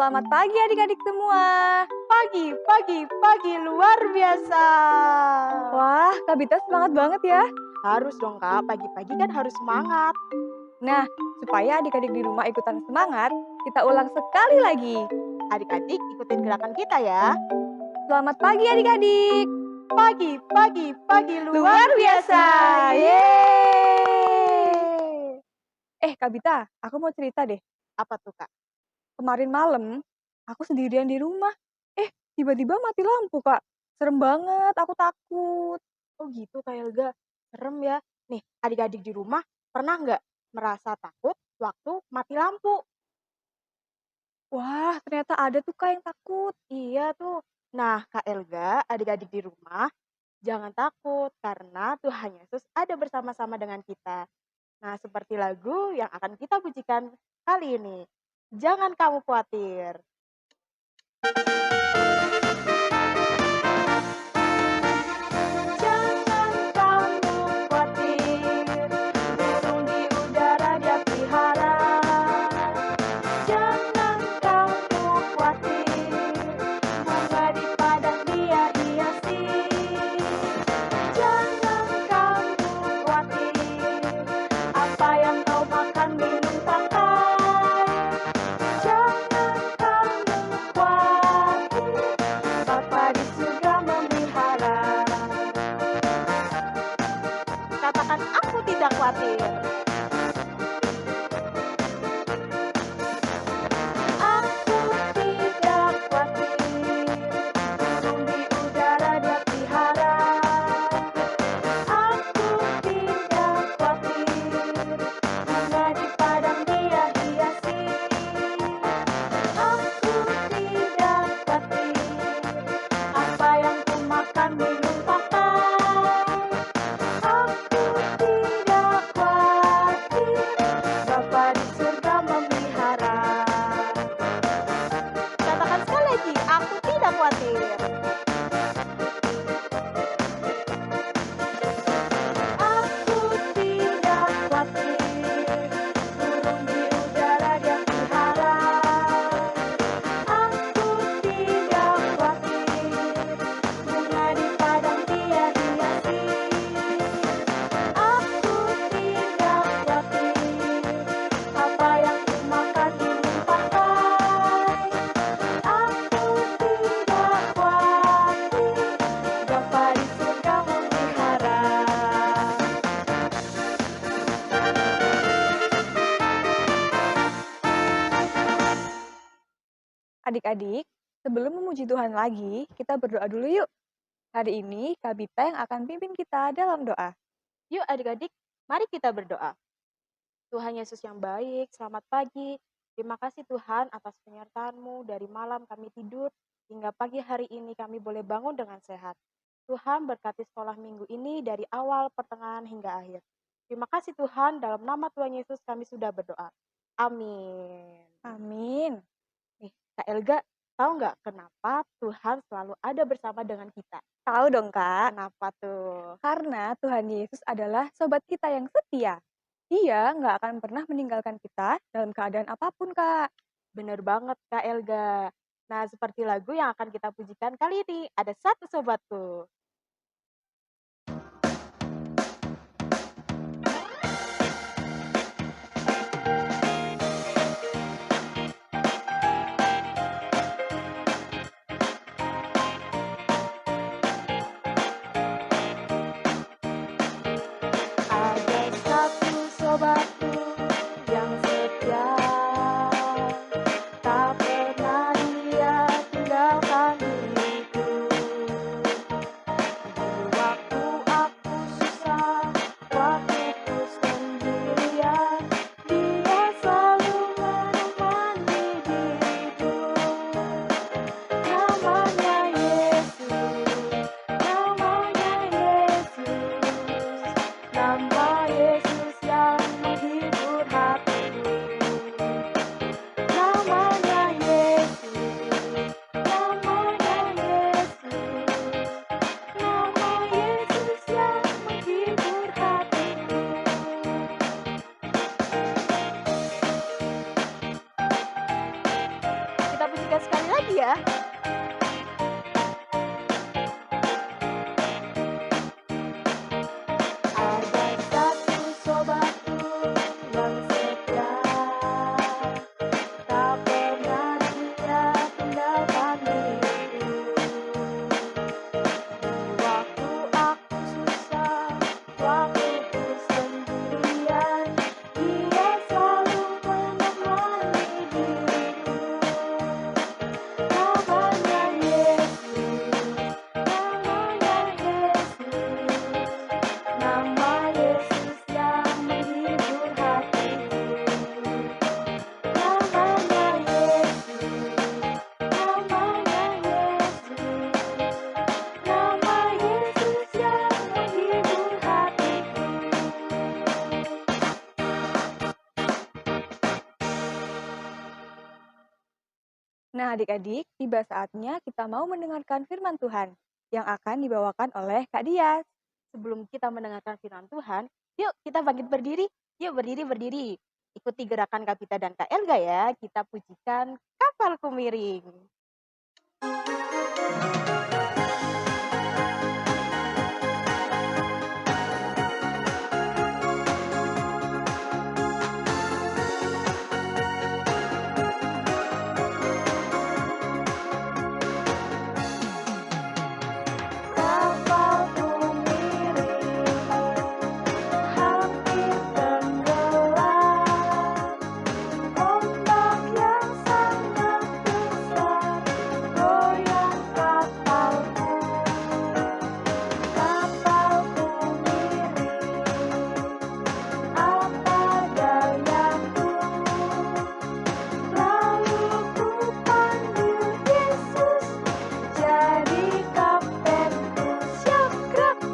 Selamat pagi adik-adik semua. Pagi luar biasa. Wah, Kak Bita semangat banget ya. Harus dong Kak, pagi-pagi kan harus semangat. Nah, supaya adik-adik di rumah ikutan semangat, kita ulang sekali lagi. Adik-adik ikutin gerakan kita ya. Selamat pagi adik-adik. Pagi luar biasa. Yeay. Kak Bita, aku mau cerita deh. Apa tuh Kak? Kemarin malam, aku sendirian di rumah. Tiba-tiba mati lampu, Kak. Serem banget, aku takut. Oh gitu Kak Elga, serem ya. Nih adik-adik di rumah pernah nggak merasa takut waktu mati lampu? Wah, ternyata ada tuh Kak yang takut. Iya tuh. Nah Kak Elga, adik-adik di rumah jangan takut karena Tuhan Yesus ada bersama-sama dengan kita. Nah, seperti lagu yang akan kita pujikan kali ini. Jangan kamu khawatir. Jangan kamu khawatir, burung di udara dia pelihara. Jangan kamu khawatir, bunga di padang dia hiasi. Jangan kamu khawatir, apa yang kau makan minum pakai. Jangan kamu khawatir, Bapa di surga memelihara. Katakan aku tidak khawatir. Aku tidak khawatir, burung di udara dia pelihara. Aku tidak khawatir, bunga di padang dia hiasi. Aku tidak khawatir, apa yang ku makan minum pakai. Aku tidak khawatir, Bapa di surga memelihara. Katakan sekali lagi, aku tidak khawatir. Aku tidak khawatir, burung di udara dia pelihara. Aku tidak khawatir, bunga di padang dia hiasi. Aku tidak khawatir, apa yang ku makan minum pakai. Aku tidak khawatir, Bapa di surga memelihara. Adik-adik, sebelum memuji Tuhan lagi, kita berdoa dulu yuk. Hari ini Kak Bita yang akan pimpin kita dalam doa. Yuk adik-adik, mari kita berdoa. Tuhan Yesus yang baik, selamat pagi. Terima kasih Tuhan atas penyertaan-Mu dari malam kami tidur hingga pagi hari ini kami boleh bangun dengan sehat. Tuhan berkati sekolah minggu ini dari awal, pertengahan hingga akhir. Terima kasih Tuhan, dalam nama Tuhan Yesus kami sudah berdoa. Amin. Amin. Nih, Kak Elga, tahu nggak kenapa Tuhan selalu ada bersama dengan kita? Tahu dong Kak, Kenapa tuh? karena Tuhan Yesus adalah sobat kita yang setia. Dia nggak akan pernah meninggalkan kita dalam keadaan apapun Kak. Bener banget Kak Elga. Nah, seperti lagu yang akan kita pujikan kali ini, ada satu sobatku. Ada satu sobatku yang setia, tak pernah dia tinggalkan diriku. Nah, adik-adik, tiba saatnya kita mau mendengarkan firman Tuhan yang akan dibawakan oleh Kak Dias. Sebelum kita mendengarkan firman Tuhan, yuk kita bangkit berdiri. Yuk berdiri, berdiri. Ikuti gerakan Kapita dan Kak Elga ya. Kita pujikan kapalku miring. Kapalku miring, hampir tenggelam. Ombak yang sangat besar goyang kapalku. Kapalku miring, apa dayaku? Lalu ku panggil Yesus, jadi kaptenku. Siap gerak!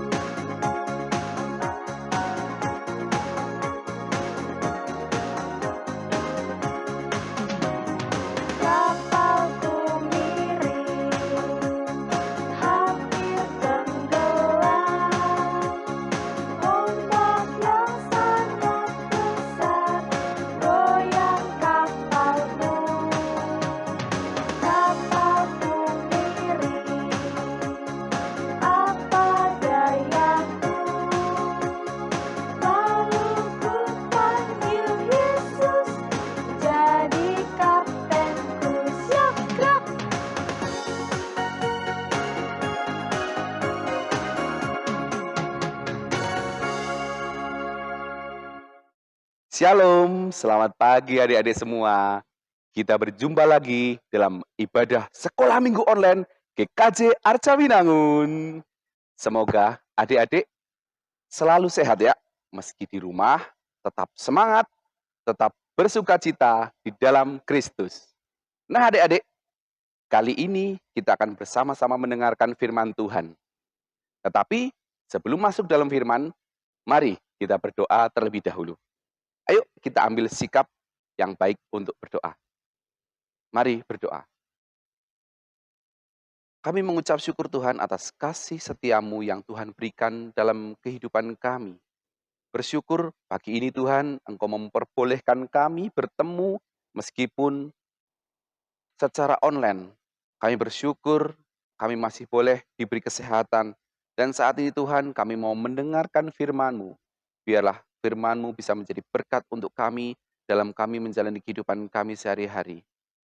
Kapalku miring, hampir tenggelam. Ombak yang sangat besar goyang kapalku. Kapalku miring, apa dayaku? Lalu ku panggil Yesus, jadi kaptenku. Siap gerak! Shalom, selamat pagi adik-adik semua. Kita berjumpa lagi dalam ibadah sekolah minggu online GKJ Arca Winangun. Semoga adik-adik selalu sehat ya, meski di rumah, tetap semangat, tetap bersuka cita di dalam Kristus. Nah adik-adik, kali ini kita akan bersama-sama mendengarkan firman Tuhan. Tetapi sebelum masuk dalam firman, mari kita berdoa terlebih dahulu. Ayo kita ambil sikap yang baik untuk berdoa. Mari berdoa. Kami mengucap syukur Tuhan atas kasih setiamu yang Tuhan berikan dalam kehidupan kami. Bersyukur pagi ini Tuhan, Engkau memperbolehkan kami bertemu meskipun secara online. Kami bersyukur kami masih boleh diberi kesehatan. Dan saat ini Tuhan kami mau mendengarkan firman-Mu. Biarlah firman-Mu bisa menjadi berkat untuk kami dalam kami menjalani kehidupan kami sehari-hari.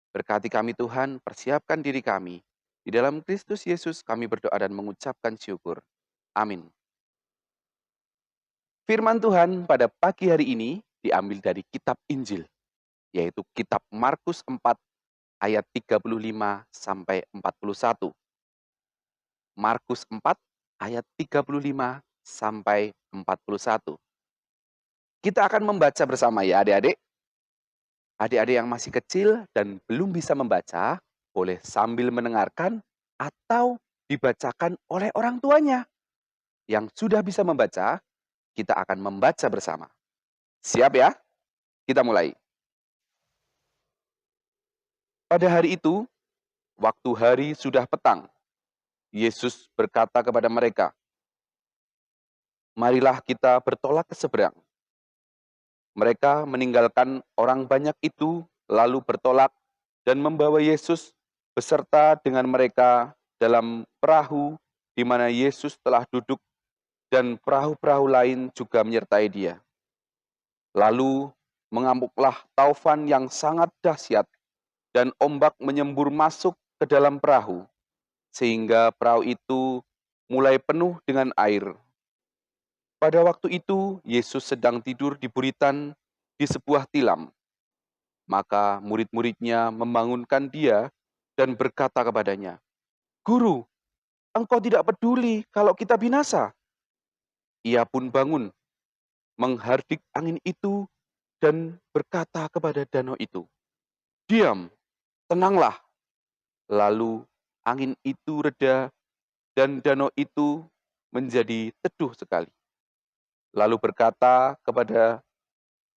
Berkati kami Tuhan, persiapkan diri kami. Di dalam Kristus Yesus kami berdoa dan mengucapkan syukur. Amin. Firman Tuhan pada pagi hari ini diambil dari kitab Injil, yaitu kitab Markus 4 ayat 35 sampai 41. Markus 4 ayat 35 sampai 41. Kita akan membaca bersama ya adik-adik. Adik-adik yang masih kecil dan belum bisa membaca, boleh sambil mendengarkan atau dibacakan oleh orang tuanya. Yang sudah bisa membaca, kita akan membaca bersama. Siap ya? Kita mulai. Pada hari itu, waktu hari sudah petang, Yesus berkata kepada mereka, "Marilah kita bertolak ke seberang." Mereka meninggalkan orang banyak itu, lalu bertolak dan membawa Yesus beserta dengan mereka dalam perahu di mana Yesus telah duduk, dan perahu-perahu lain juga menyertai dia. Lalu mengamuklah taufan yang sangat dahsyat, dan ombak menyembur masuk ke dalam perahu, sehingga perahu itu mulai penuh dengan air. Pada waktu itu, Yesus sedang tidur di buritan di sebuah tilam. Maka murid-muridnya membangunkan dia dan berkata kepadanya, "Guru, engkau tidak peduli kalau kita binasa." Ia pun bangun, menghardik angin itu dan berkata kepada danau itu, "Diam, tenanglah." Lalu angin itu reda dan danau itu menjadi teduh sekali. Lalu berkata kepada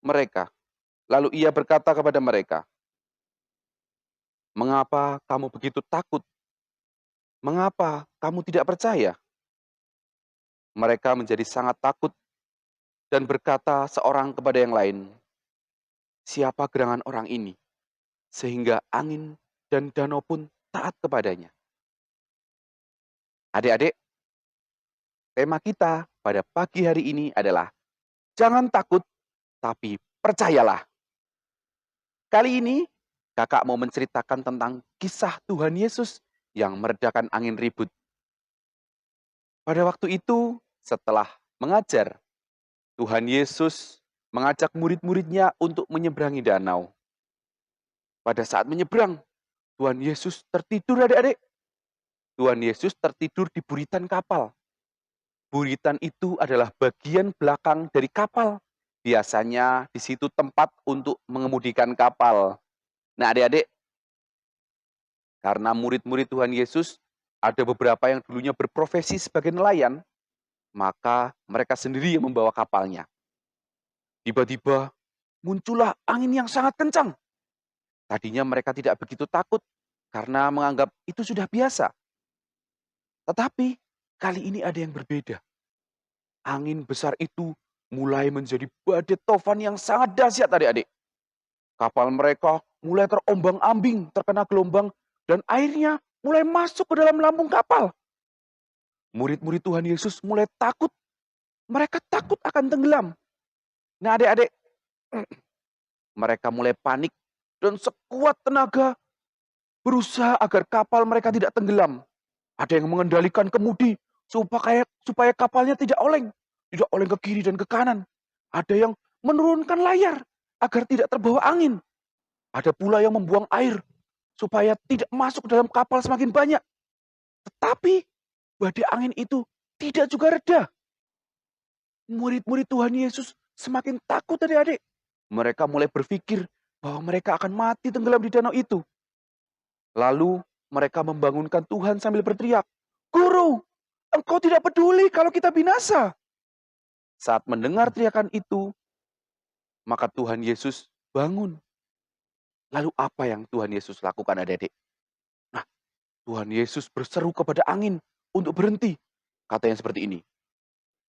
mereka, Lalu ia berkata kepada mereka, Mengapa kamu begitu takut? Mengapa kamu tidak percaya?" Mereka menjadi sangat takut dan berkata seorang kepada yang lain, "Siapa gerangan orang ini, sehingga angin dan danau pun taat kepadanya?" Adik-adik, tema kita pada pagi hari ini adalah jangan takut, tapi percayalah. Kali ini, kakak mau menceritakan tentang kisah Tuhan Yesus yang meredakan angin ribut. Pada waktu itu, setelah mengajar, Tuhan Yesus mengajak murid-muridnya untuk menyeberangi danau. Pada saat menyeberang, Tuhan Yesus tertidur adik-adik. Tuhan Yesus tertidur di buritan kapal. Buritan itu adalah bagian belakang dari kapal. Biasanya di situ tempat untuk mengemudikan kapal. Nah adik-adik, karena murid-murid Tuhan Yesus ada beberapa yang dulunya berprofesi sebagai nelayan, maka mereka sendiri yang membawa kapalnya. Tiba-tiba muncullah angin yang sangat kencang. Tadinya mereka tidak begitu takut karena menganggap itu sudah biasa. Tetapi kali ini ada yang berbeda. Angin besar itu mulai menjadi badai tofan yang sangat dahsyat adik-adik. Kapal mereka mulai terombang-ambing terkena gelombang dan airnya mulai masuk ke dalam lambung kapal. Murid-murid Tuhan Yesus mulai takut. Mereka takut akan tenggelam. Nah adik-adik, mereka mulai panik dan sekuat tenaga berusaha agar kapal mereka tidak tenggelam. Ada yang mengendalikan kemudi supaya kapalnya tidak oleng ke kiri dan ke kanan. Ada yang menurunkan layar agar tidak terbawa angin. Ada pula yang membuang air supaya tidak masuk ke dalam kapal semakin banyak. Tetapi badai angin itu tidak juga reda. Murid-murid Tuhan Yesus semakin takut adik-adik. Mereka mulai berpikir bahwa mereka akan mati tenggelam di danau itu. Lalu mereka membangunkan Tuhan sambil berteriak, "Guru, Engkau tidak peduli kalau kita binasa." Saat mendengar teriakan itu, maka Tuhan Yesus bangun. Lalu apa yang Tuhan Yesus lakukan adik-adik? Nah, Tuhan Yesus berseru kepada angin untuk berhenti. Katanya seperti ini,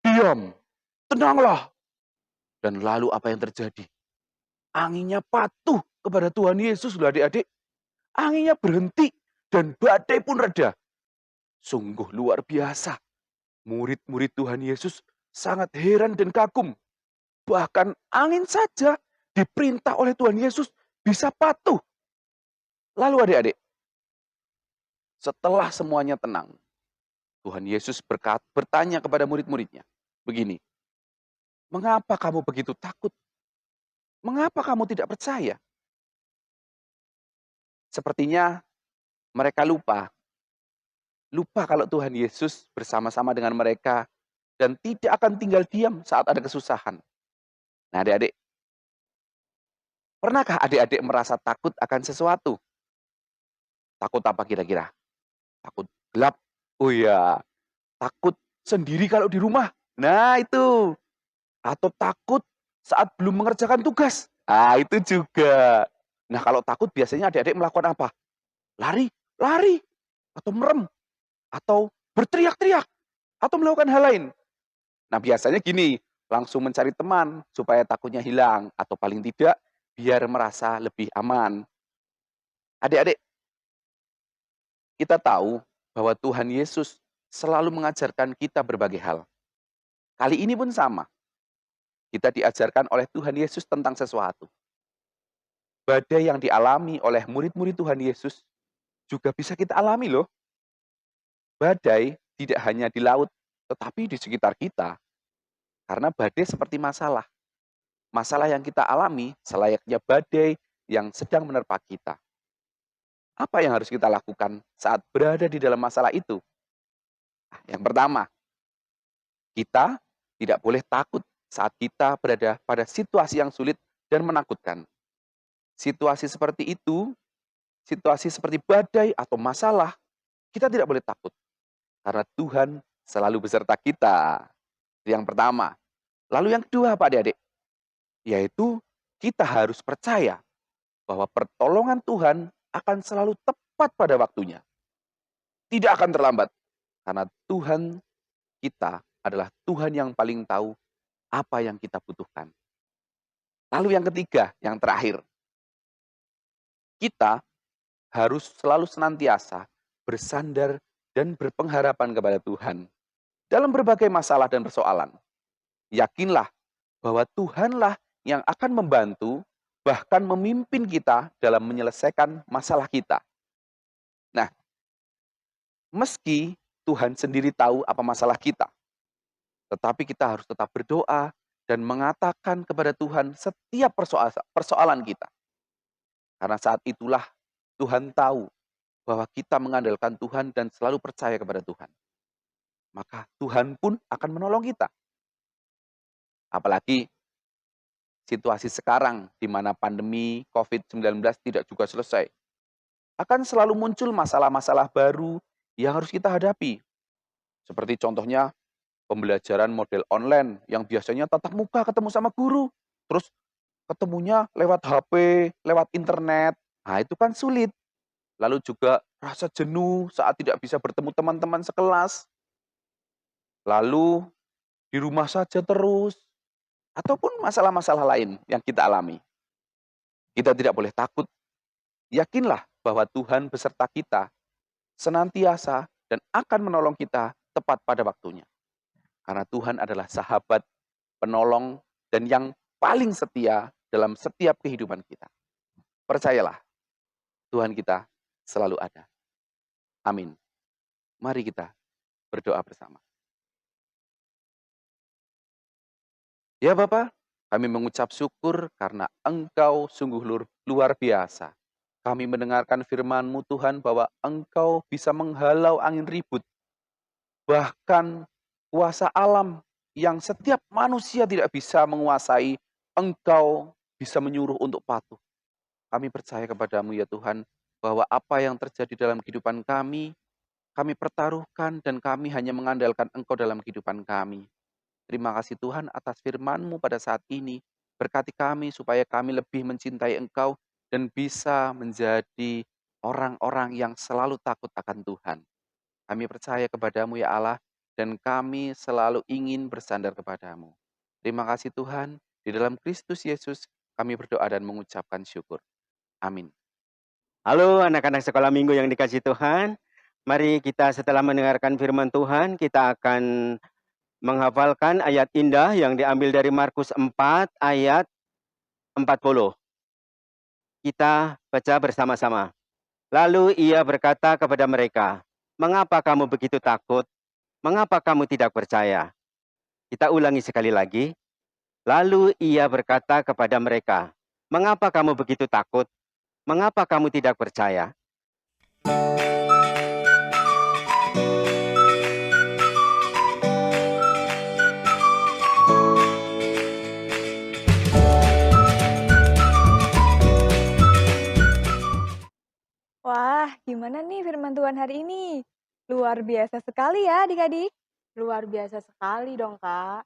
"Diam, tenanglah." Dan lalu apa yang terjadi? Anginnya patuh kepada Tuhan Yesus loh adik-adik. Anginnya berhenti dan badai pun reda. Sungguh luar biasa. Murid-murid Tuhan Yesus sangat heran dan kagum. Bahkan angin saja diperintah oleh Tuhan Yesus bisa patuh. Lalu adik-adik, setelah semuanya tenang, Tuhan Yesus bertanya kepada murid-muridnya, begini, "Mengapa kamu begitu takut? Mengapa kamu tidak percaya?" Sepertinya mereka lupa kalau Tuhan Yesus bersama-sama dengan mereka dan tidak akan tinggal diam saat ada kesusahan. Nah adik-adik, pernahkah adik-adik merasa takut akan sesuatu? Takut apa kira-kira? Takut gelap? Oh iya, takut sendiri kalau di rumah? Nah itu. Atau takut saat belum mengerjakan tugas? Ah itu juga. Nah kalau takut biasanya adik-adik melakukan apa? Lari, lari, atau merem, atau berteriak-teriak, atau melakukan hal lain. Nah biasanya gini, langsung mencari teman supaya takutnya hilang, atau paling tidak biar merasa lebih aman. Adik-adik, kita tahu bahwa Tuhan Yesus selalu mengajarkan kita berbagai hal. Kali ini pun sama. Kita diajarkan oleh Tuhan Yesus tentang sesuatu. Badai yang dialami oleh murid-murid Tuhan Yesus juga bisa kita alami loh. Badai tidak hanya di laut, tetapi di sekitar kita. Karena badai seperti masalah. Masalah yang kita alami selayaknya badai yang sedang menerpa kita. Apa yang harus kita lakukan saat berada di dalam masalah itu? Nah, yang pertama, kita tidak boleh takut saat kita berada pada situasi yang sulit dan menakutkan. Situasi seperti itu, situasi seperti badai atau masalah, kita tidak boleh takut. Karena Tuhan selalu beserta kita. Itu yang pertama. Lalu yang kedua Pak adik-adik, yaitu kita harus percaya bahwa pertolongan Tuhan akan selalu tepat pada waktunya. Tidak akan terlambat. Karena Tuhan kita adalah Tuhan yang paling tahu apa yang kita butuhkan. Lalu yang ketiga, yang terakhir. Kita harus selalu senantiasa bersandar dan berpengharapan kepada Tuhan dalam berbagai masalah dan persoalan. Yakinlah bahwa Tuhanlah yang akan membantu, bahkan memimpin kita dalam menyelesaikan masalah kita. Nah, meski Tuhan sendiri tahu apa masalah kita, tetapi kita harus tetap berdoa dan mengatakan kepada Tuhan setiap persoalan kita. Karena saat itulah Tuhan tahu bahwa kita mengandalkan Tuhan dan selalu percaya kepada Tuhan. Maka Tuhan pun akan menolong kita. Apalagi situasi sekarang di mana pandemi COVID-19 tidak juga selesai. Akan selalu muncul masalah-masalah baru yang harus kita hadapi. Seperti contohnya pembelajaran model online yang biasanya tatap muka ketemu sama guru. Terus ketemunya lewat HP, lewat internet. Nah, itu kan sulit. Lalu juga rasa jenuh saat tidak bisa bertemu teman-teman sekelas. Lalu di rumah saja terus. Ataupun masalah-masalah lain yang kita alami. Kita tidak boleh takut. Yakinlah bahwa Tuhan beserta kita senantiasa dan akan menolong kita tepat pada waktunya. Karena Tuhan adalah sahabat, penolong, dan yang paling setia dalam setiap kehidupan kita. Percayalah, Tuhan kita selalu ada. Amin. Mari kita berdoa bersama. Ya Bapa, kami mengucap syukur karena Engkau sungguh luar biasa. Kami mendengarkan firman-Mu Tuhan bahwa Engkau bisa menghalau angin ribut. Bahkan kuasa alam yang setiap manusia tidak bisa menguasai, Engkau bisa menyuruh untuk patuh. Kami percaya kepadamu ya Tuhan, bahwa apa yang terjadi dalam kehidupan kami pertaruhkan dan kami hanya mengandalkan Engkau dalam kehidupan kami. Terima kasih Tuhan atas firman-Mu pada saat ini. Berkati kami supaya kami lebih mencintai Engkau dan bisa menjadi orang-orang yang selalu takut akan Tuhan. Kami percaya kepadamu ya Allah, dan kami selalu ingin bersandar kepadamu. Terima kasih Tuhan, di dalam Kristus Yesus kami berdoa dan mengucapkan syukur. Amin. Halo anak-anak sekolah minggu yang dikasihi Tuhan. Mari kita setelah mendengarkan firman Tuhan, kita akan menghafalkan ayat indah yang diambil dari Markus 4 ayat 40. Kita baca bersama-sama. Lalu ia berkata kepada mereka, "Mengapa kamu begitu takut? Mengapa kamu tidak percaya?" Kita ulangi sekali lagi. Lalu ia berkata kepada mereka, "Mengapa kamu begitu takut? Mengapa kamu tidak percaya?" Wah, gimana nih firman Tuhan hari ini? Luar biasa sekali ya adik-adik. Luar biasa sekali dong, Kak.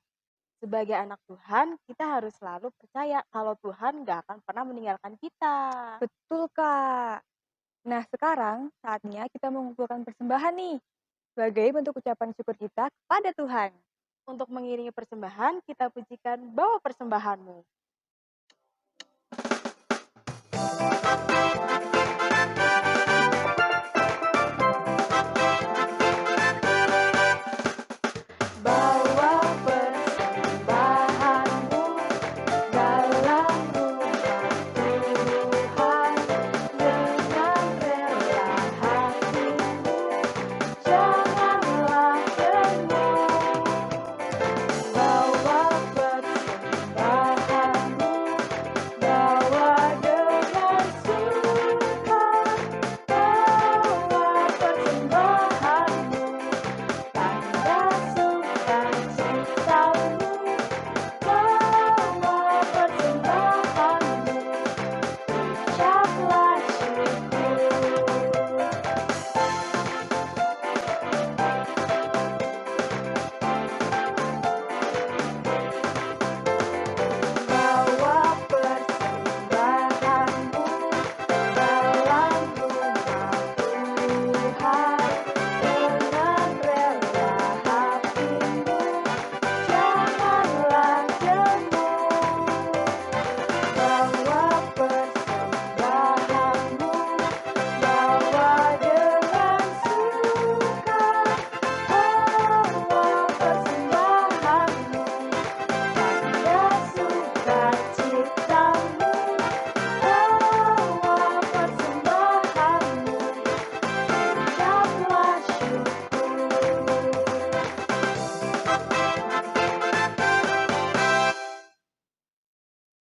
Sebagai anak Tuhan, kita harus selalu percaya kalau Tuhan gak akan pernah meninggalkan kita. Betul, Kak. Nah, sekarang saatnya kita mengumpulkan persembahan nih, sebagai bentuk ucapan syukur kita kepada Tuhan. Untuk mengiringi persembahan, kita pujikan bawa persembahanmu. Bawa persembahanmu dalam rumah Tuhan dengan rela hatimu, janganlah gemuk. Bawa persembahanmu, bawa dengan sukacita.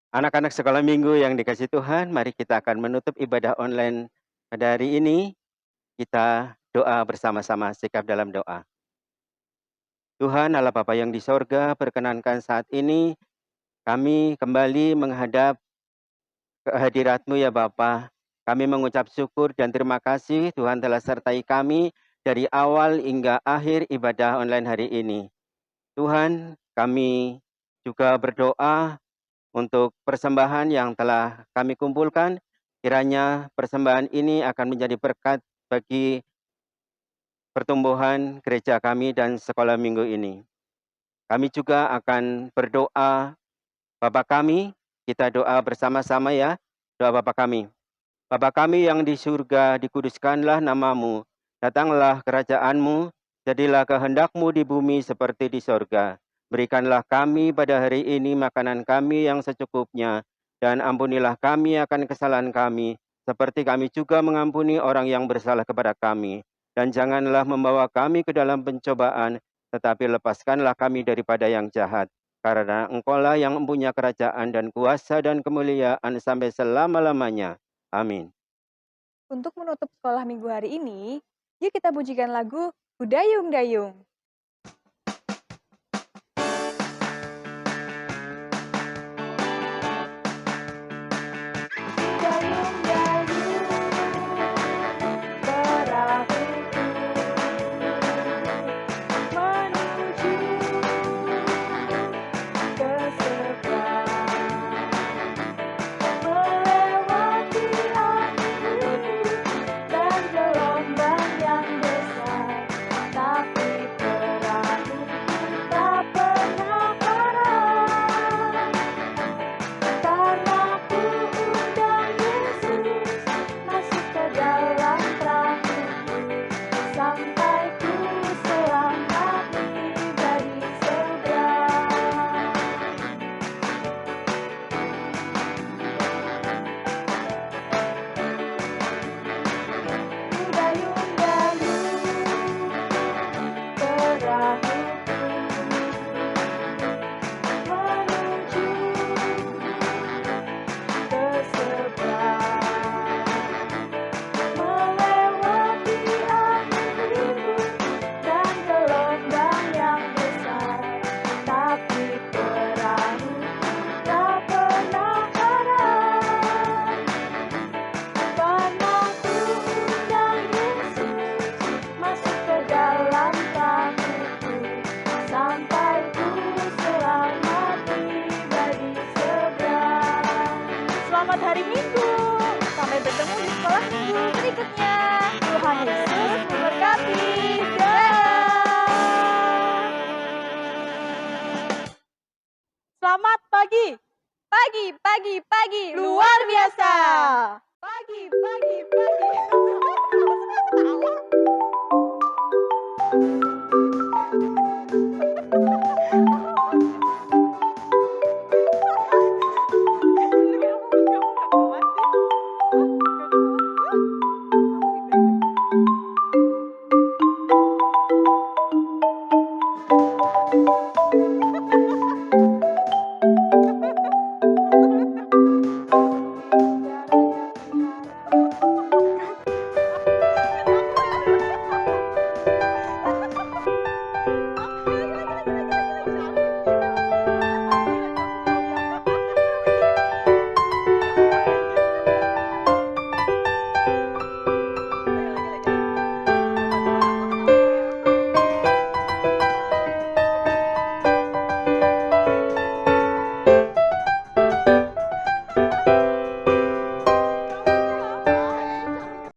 Anak-anak sekolah minggu yang dikasihi Tuhan, mari kita akan menutup ibadah online pada hari ini. Kita doa bersama-sama, sikap dalam doa. Tuhan Allah Bapa yang di sorga, perkenankan saat ini kami kembali menghadap kehadirat-Mu ya Bapa. Kami mengucap syukur dan terima kasih Tuhan telah sertai kami dari awal hingga akhir ibadah online hari ini. Tuhan, kami juga berdoa untuk persembahan yang telah kami kumpulkan. Kiranya persembahan ini akan menjadi berkat bagi pertumbuhan gereja kami dan sekolah minggu ini. Kami juga akan berdoa Bapa kami, kita doa bersama-sama ya. Doa Bapa kami. Bapa kami yang di surga, dikuduskanlah namamu. Datanglah kerajaanmu, jadilah kehendak-Mu di bumi seperti di sorga. Berikanlah kami pada hari ini makanan kami yang secukupnya, dan ampunilah kami akan kesalahan kami, seperti kami juga mengampuni orang yang bersalah kepada kami. Dan janganlah membawa kami ke dalam pencobaan, tetapi lepaskanlah kami daripada yang jahat. Karena Engkaulah yang mempunyai kerajaan dan kuasa dan kemuliaan sampai selama-lamanya. Amin. Untuk menutup sekolah minggu hari ini, yuk kita pujikan lagu Budayung Dayung. Selamat hari Minggu. Sampai bertemu di sekolah minggu berikutnya. Tuhan Yesus memberkati. Selamat pagi. Pagi, pagi, pagi. Luar biasa. Pagi, pagi, pagi.